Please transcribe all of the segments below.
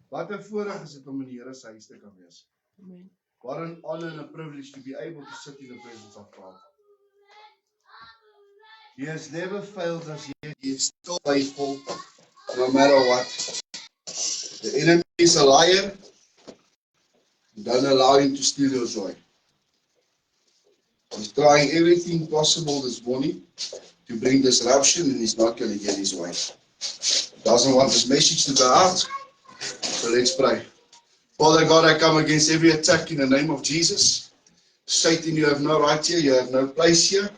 Wat 'n voorreg is dit om in die Here se huis te kan wees. Amen. What an honor and a privilege to be able to sit in the presence of God. He has never failed us yet. He is still faithful, no matter what. The enemy is a liar. Don't allow him to steal your joy. He's trying everything possible this morning to bring disruption, and he's not going to get his way. He doesn't want this message to go out. So let's pray. Father God, I come against every attack in the name of Jesus. Satan, you have no right here. You have no place here.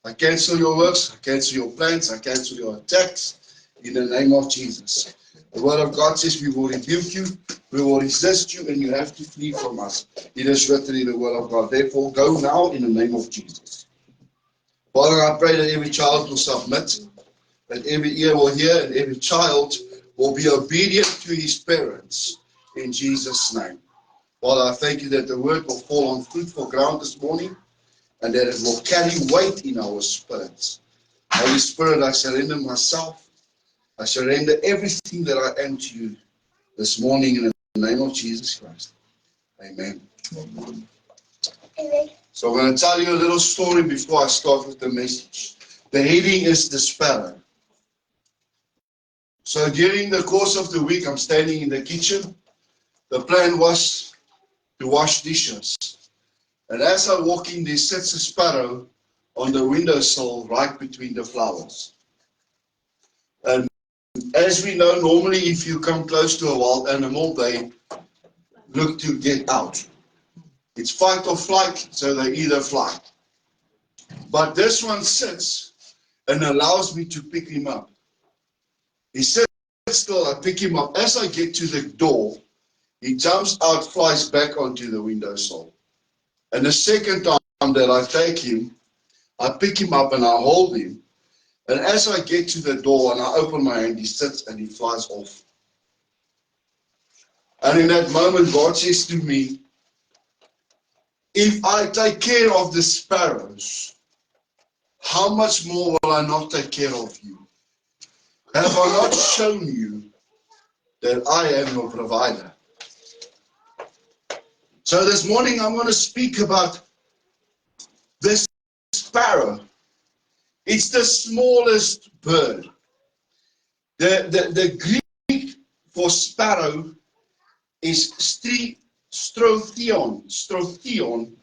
I cancel your works. I cancel your plans. I cancel your attacks in the name of Jesus. The word of God says we will rebuke you. We will resist you, and you have to flee from us. It is written in the word of God. Therefore, go now in the name of Jesus. Father, I pray that every child will submit, that every ear will hear, and every child will be obedient to his parents. In Jesus' name. Father, I thank you that the word will fall on fruitful ground this morning, and that it will carry weight in our spirits. Holy Spirit, I surrender myself. I surrender everything that I am to you this morning in the name of Jesus Christ. Amen. Amen. So I'm going to tell you a little story before I start with the message. The heading is the sparrow. So during the course of the week, I'm standing in the kitchen. The plan was to wash dishes. And as I walk in, there sits a sparrow on the windowsill right between the flowers. And as we know, normally if you come close to a wild animal, they look to get out. It's fight or flight, so they either fly. But this one sits and allows me to pick him up. He sits still, I pick him up. As I get to the door, he jumps out, flies back onto the windowsill. And the second time that I take him, I pick him up and I hold him. And as I get to the door and I open my hand, he sits and he flies off. And in that moment, God says to me, if I take care of the sparrows, how much more will I not take care of you? Have I not shown you that I am your provider? So this morning I'm going to speak about this sparrow. It's the smallest bird. The Greek for sparrow is strotheon. Strotheon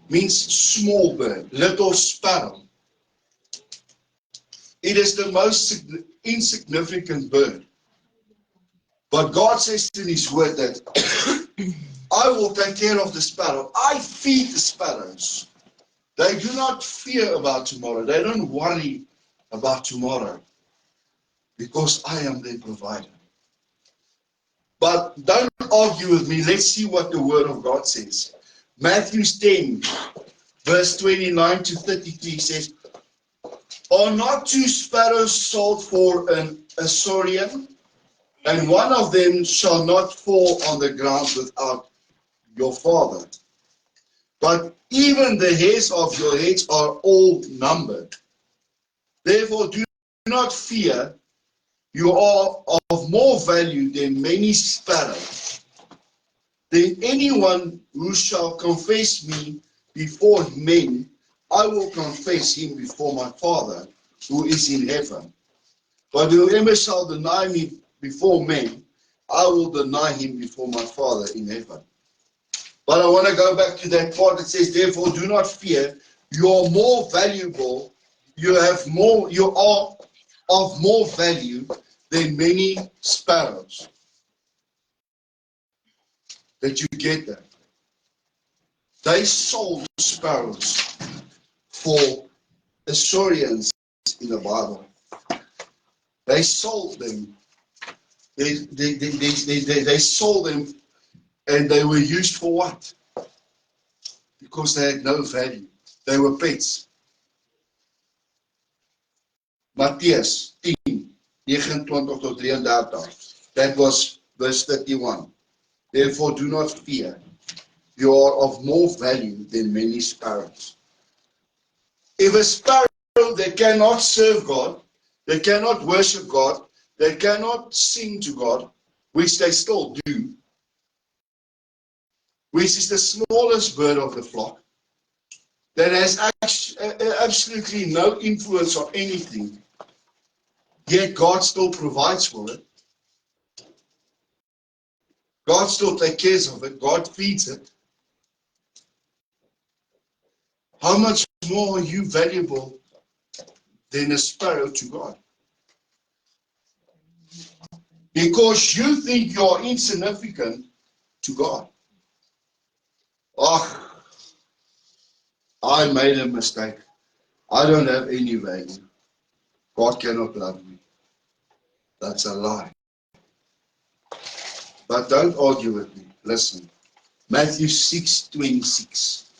means small bird, little sparrow. It is the most insignificant bird. But God says in his word that I will take care of the sparrow. I feed the sparrows. They do not fear about tomorrow. They don't worry about tomorrow because I am their provider. But don't argue with me. Let's see what the word of God says. Matthew 10, verse 29 to 33 says, are not two sparrows sold for an Assyrian? And one of them shall not fall on the ground without your Father. But even the hairs of your heads are all numbered. Therefore do not fear, you are of more value than many sparrows. Then anyone who shall confess me before men, I will confess him before my Father who is in heaven. But whoever shall deny me before men, I will deny him before my Father in heaven. But I want to go back to that part that says, therefore do not fear, you are more valuable, you are of more value than many sparrows. That you get that. They sold sparrows for Assyrians in the Bible. They sold them. They sold them, and they were used for what? Because they had no value. They were pets. Mattheus 10, 29 tot 33. That was verse 31. Therefore do not fear. You are of more value than many sparrows. If a sparrow, they cannot serve God, they cannot worship God, they cannot sing to God, which they still do, which is the smallest bird of the flock, that has absolutely no influence on anything, yet God still provides for it. God still takes care of it. God feeds it. How much more are you valuable than a sparrow to God? Because you think you're insignificant to God. Oh, I made a mistake. I don't have any value. God cannot love me. That's a lie. But don't argue with me. Listen. Matthew 6:26.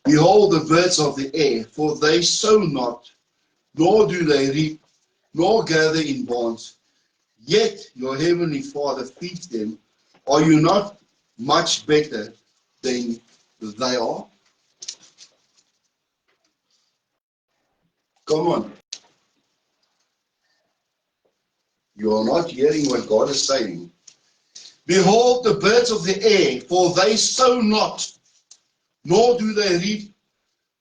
Behold the birds of the air, for they sow not, nor do they reap, nor gather in barns, yet your heavenly Father feeds them. Are you not much better than they are? Come on. You are not hearing what God is saying. Behold the birds of the air, for they sow not, nor do they reap,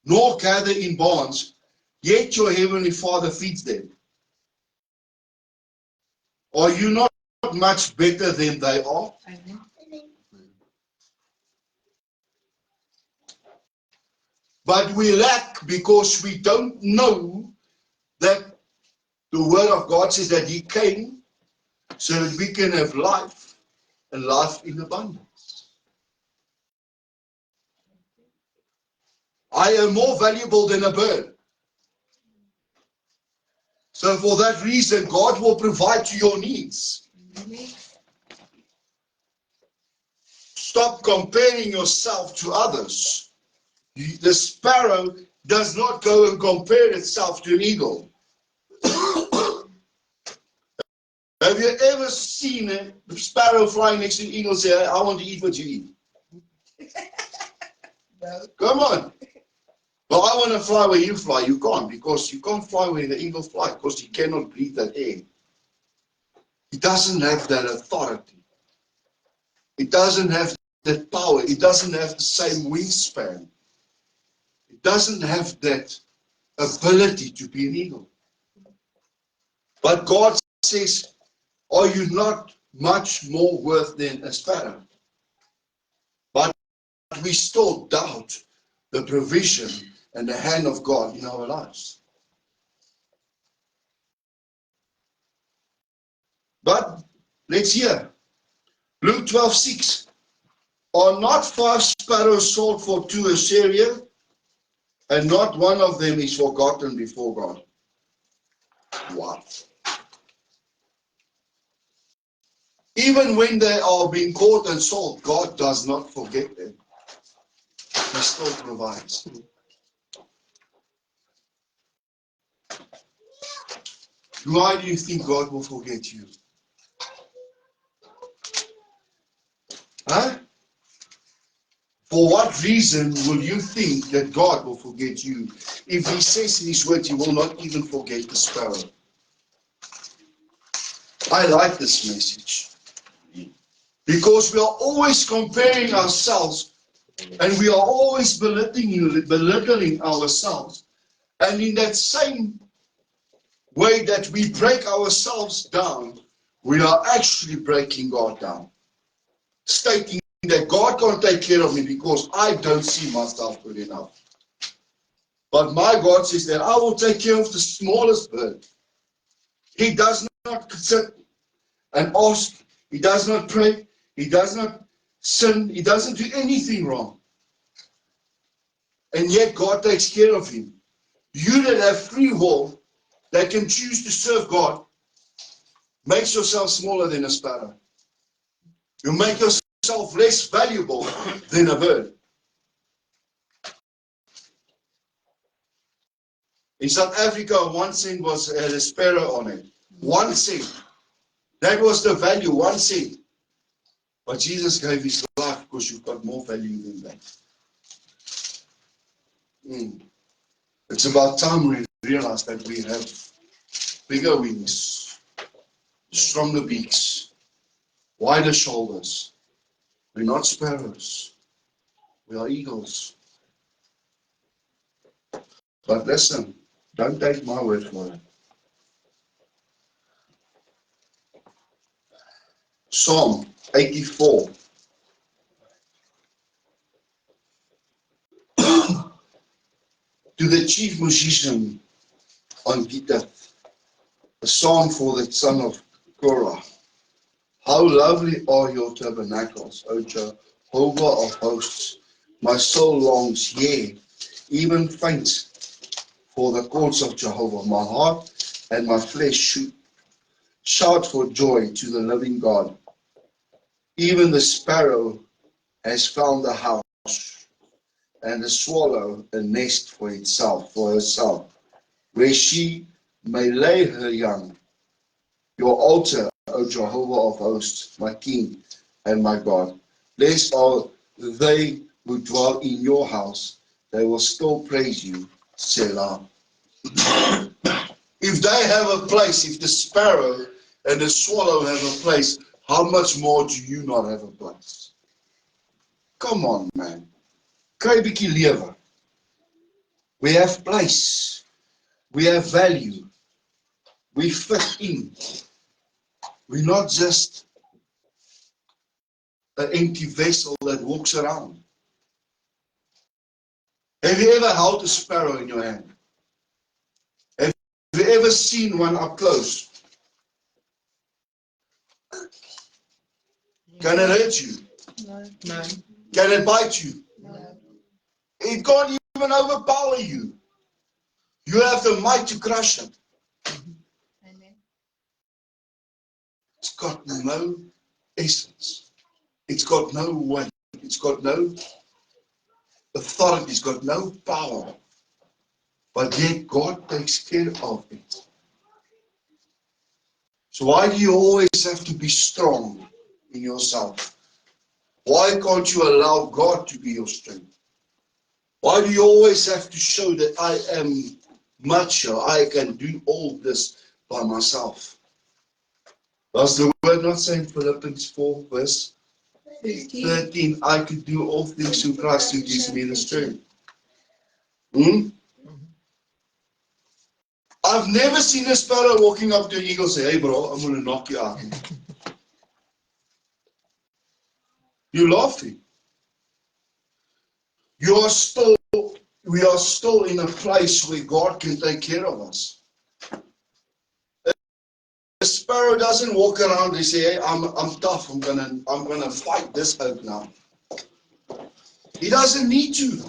nor gather in barns, yet your heavenly Father feeds them. Are you not much better than they are? Amen. But we lack because we don't know that the Word of God says that He came so that we can have life and life in abundance. I am more valuable than a bird. So for that reason, God will provide to your needs. Stop comparing yourself to others. The sparrow does not go and compare itself to an eagle. Have you ever seen a sparrow flying next to an eagle and say, I want to eat what you eat? No. Come on. Well, I want to fly where you fly. You can't, because you can't fly where the eagle flies, because he cannot breathe that air. He doesn't have that authority. It doesn't have that power. It doesn't have the same wingspan. It doesn't have that ability to be an eagle. But God says, are you not much more worth than a sparrow? But we still doubt the provision and the hand of God in our lives. But let's hear. Luke 12:6. Are not 5 sparrows sold for 2 Assyria, and not one of them is forgotten before God? Wow. Even when they are being caught and sold, God does not forget them. He still provides. Why do you think God will forget you? Huh? For what reason will you think that God will forget you? If He says in His word, He will not even forget the sparrow. I like this message. Because we are always comparing ourselves, and we are always belittling ourselves. And in that same way that we break ourselves down, we are actually breaking God down. Stating that God can't take care of me because I don't see myself good enough. But my God says that I will take care of the smallest bird. He does not sit and ask. He does not pray. He does not sin. He doesn't do anything wrong. And yet God takes care of him. You that have free will, that can choose to serve God, makes yourself smaller than a sparrow. You make yourself less valuable than a bird. In South Africa, 1 cent had a sparrow on it. 1 cent. That was the value, 1 cent. But Jesus gave His life because you've got more value than that. It's about time we realize that we have bigger wings, stronger beaks, wider shoulders. We're not sparrows. We are eagles. But listen, don't take my word for it. Psalm 84. To the chief musician on Gittith, a psalm for the son of Korah. How lovely are your tabernacles, O Jehovah of hosts. My soul longs, yea, even faints for the courts of Jehovah. My heart and my flesh shout for joy to the living God. Even the sparrow has found a house, and the swallow a nest for herself, where she may lay her young. Your altar, O Jehovah of hosts, my King and my God. Blessed are they who dwell in your house. They will still praise you, Selah. If they have a place, if the sparrow and the swallow have a place, how much more do you not have a place? Come on, man. Kry 'n bietjie lewe. We have place. We have value. We fit in. We're not just an empty vessel that walks around. Have you ever held a sparrow in your hand? Have you ever seen one up close? Can it hurt you? No. Can it bite you? No. It can't even overpower you. You have the might to crush it. Amen. It's got no essence. It's got no weight. It's got no authority. It's got no power. But yet God takes care of it. So why do you always have to be strong in yourself? Why can't you allow God to be your strength? Why do you always have to show that I am macho, I can do all this by myself? Does the word not say in Philippians 4 verse 13, I could do all things through Christ who gives me the strength? I've never seen a sparrow walking up to an eagle and say, hey bro, I'm going to knock you out. You're laughing. We are still in a place where God can take care of us. A sparrow doesn't walk around and say, hey, I'm tough, I'm gonna fight this out now. He doesn't need to.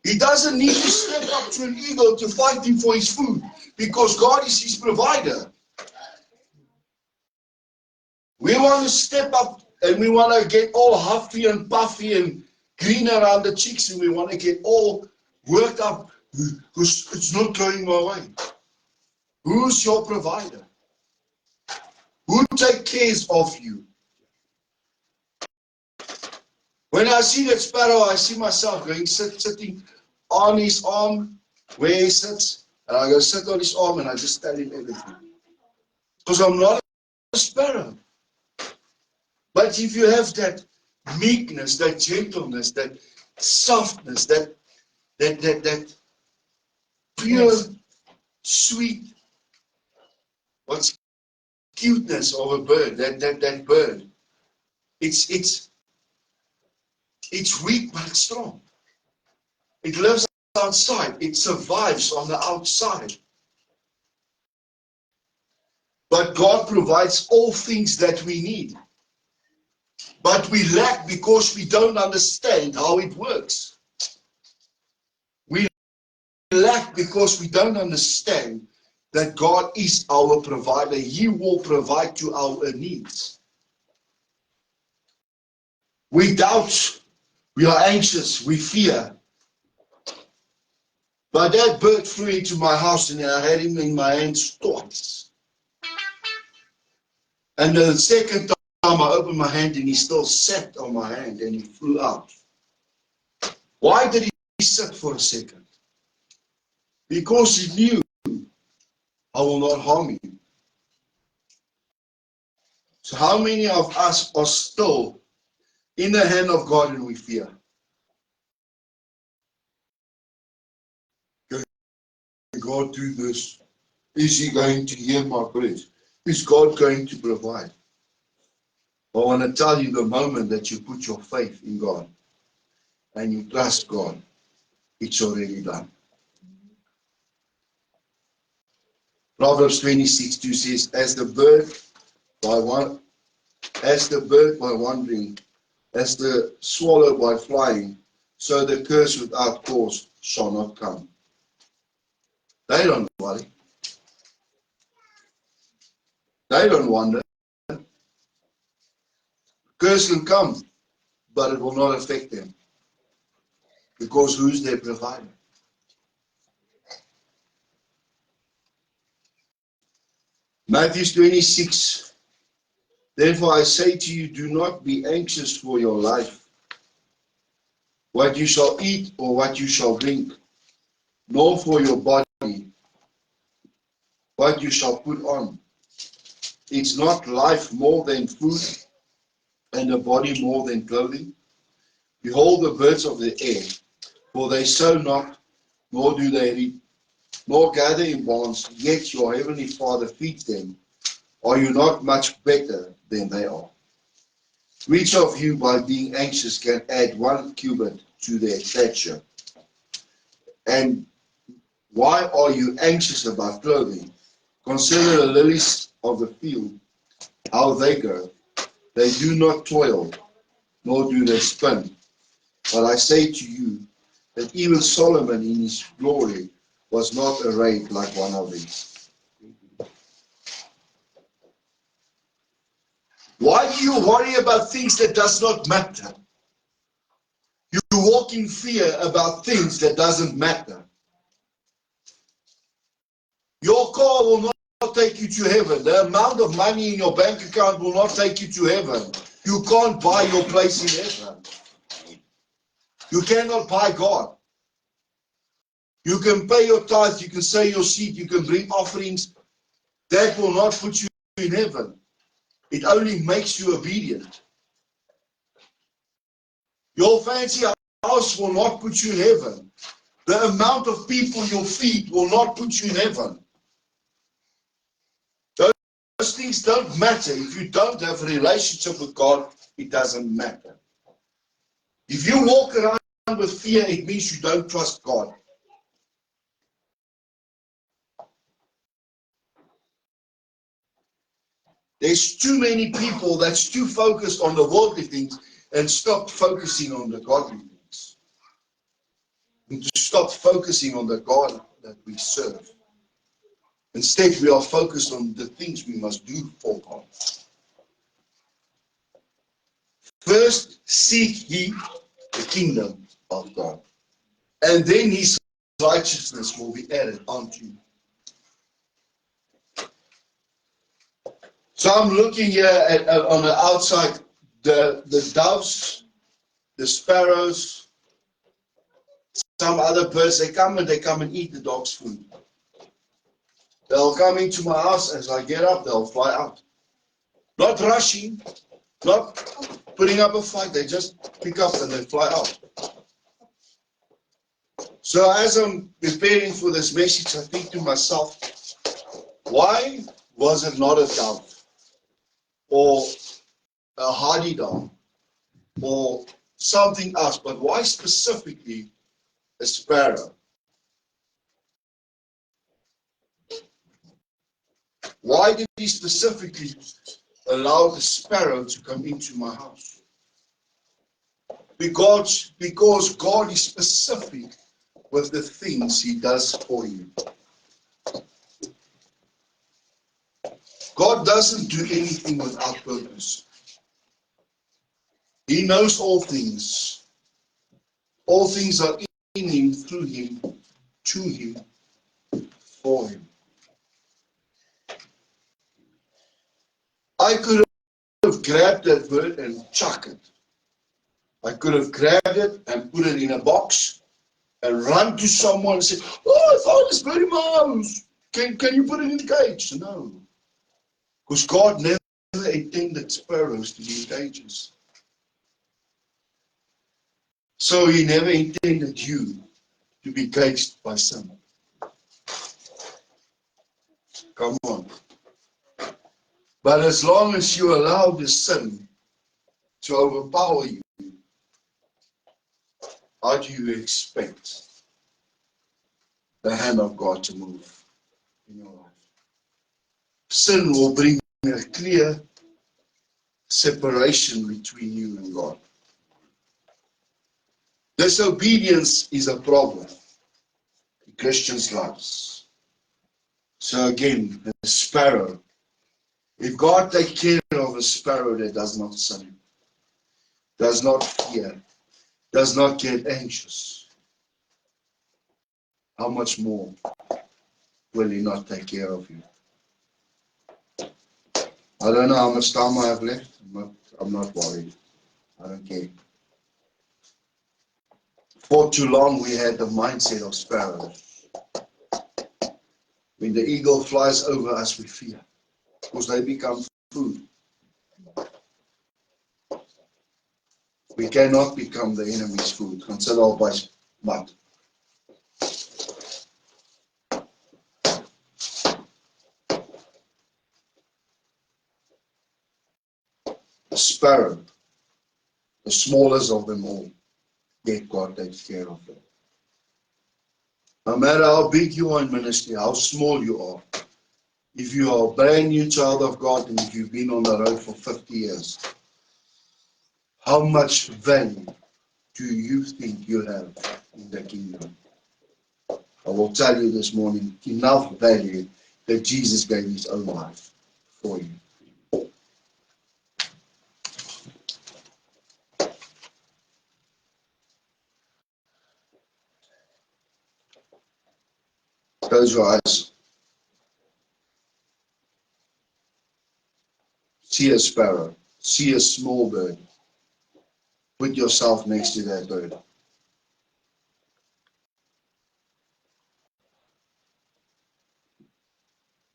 He doesn't need to step up to an eagle to fight him for his food, because God is his provider. We want to step up and we want to get all huffy and puffy and green around the cheeks, and we want to get all worked up because it's not going my way. Who's your provider? Who takes care of you? When I see that sparrow, I see myself going sitting on his arm where he sits, and I go sit on his arm and I just tell him everything. Because I'm not a sparrow. But if you have that meekness, that gentleness, that softness, that pure, sweet, what's cuteness of a bird, that bird, it's weak but it's strong. It lives outside. It survives on the outside. But God provides all things that we need. But we lack because we don't understand how it works. We lack because we don't understand that God is our provider. He will provide to our needs. We doubt, we are anxious, we fear. But that bird flew into my house and I had him in my hands twice. And the second time I opened my hand and he still sat on my hand and he flew out. Why did he sit for a second? Because he knew I will not harm you. So how many of us are still in the hand of God and we fear? Can God do this? Is He going to hear my prayers? Is God going to provide? I want to tell you, the moment that you put your faith in God and you trust God, it's already done. Proverbs 26:2 says, as the bird by wandering, as the swallow by flying, so the curse without cause shall not come. They don't worry. They don't wonder. Curse can come, but it will not affect them. Because who's their provider? Matthew 26. Therefore I say to you, do not be anxious for your life, what you shall eat or what you shall drink, nor for your body, what you shall put on. Is not life more than food, and the body more than clothing? Behold the birds of the air, for they sow not, nor do they reap, nor gather in barns, yet your heavenly Father feeds them. Are you not much better than they are? Which of you, by being anxious, can add 1 cubit to their stature? And why are you anxious about clothing? Consider the lilies of the field, how they grow. They do not toil, nor do they spin. But I say to you that even Solomon in his glory was not arrayed like one of these. Why do you worry about things that does not matter? You walk in fear about things that doesn't matter. Your car will not take you to heaven. The amount of money in your bank account will not take you to heaven. You can't buy your place in heaven. You cannot buy God. You can pay your tithes, you can sow your seed, you can bring offerings. That will not put you in heaven. It only makes you obedient. Your fancy house will not put you in heaven. The amount of people you feed will not put you in heaven. Those things don't matter. If you don't have a relationship with God, it doesn't matter. If you walk around with fear, it means you don't trust God. There's too many people that's too focused on the worldly things and stop focusing on the godly things. And to stop focusing on the God that we serve. Instead, we are focused on the things we must do for God. First, seek ye the kingdom of God. And then His righteousness will be added unto you. So I'm looking here on the outside, the doves, the sparrows, some other birds, they come and eat the dog's food. They'll come into my house, as I get up, they'll fly out. Not rushing, not putting up a fight, they just pick up and they fly out. So as I'm preparing for this message, I think to myself, why was it not a dove? Or a hardy dove? Or something else? But why specifically a sparrow? Why did He specifically allow the sparrow to come into my house? Because God is specific with the things He does for you. God doesn't do anything without purpose. He knows all things. All things are in Him, through Him, to Him, for Him. I could have grabbed that bird and chucked it. I could have grabbed it and put it in a box and run to someone and say, oh, I found this bird in my house. Can you put it in the cage? No. Because God never intended sparrows to be cages. So he never intended you to be caged by sin. Come on. But as long as you allow the sin to overpower you, how do you expect the hand of God to move in your life? Sin will bring a clear separation between you and God. Disobedience is a problem in Christians' lives. So again, a sparrow. If God takes care of a sparrow that does not sin, does not fear, does not get anxious, how much more will He not take care of you? I don't know how much time I have left. I'm not worried. I don't care. For too long we had the mindset of sparrows. When the eagle flies over us, we fear, because they become food. We cannot become the enemy's food. Consider our base mud. The sparrow, the smallest of them all, yet God takes care of them. No matter how big you are in ministry, how small you are, if you are a brand new child of God and if you've been on the road for 50 years, how much value do you think you have in the kingdom? I will tell you this morning, enough value that Jesus gave His own life for you. Close your eyes. See a sparrow. See a small bird. Put yourself next to that bird.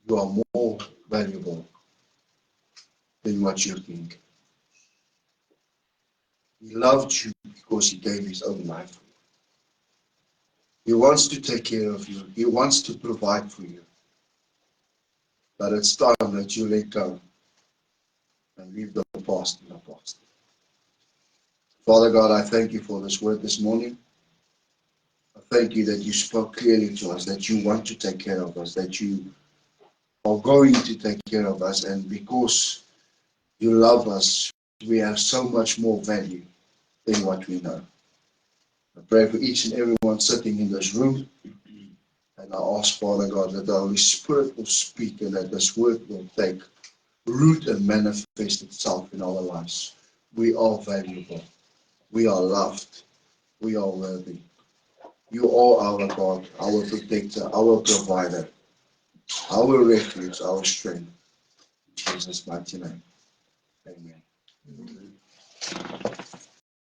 You are more valuable than what you think. He loved you because He gave His own life for you. He wants to take care of you. He wants to provide for you. But it's time that you let go and leave the past in the past. Father God, I thank you for this word this morning. I thank you that you spoke clearly to us, that you want to take care of us, that you are going to take care of us, and because you love us, we have so much more value than what we know. I pray for each and everyone sitting in this room, and I ask, Father God, that the Holy Spirit will speak and that this word will take root and manifest itself in our lives. We are valuable. We are loved. We are worthy. You are our God, our protector, our provider, our refuge, our strength. In Jesus' mighty name. Amen.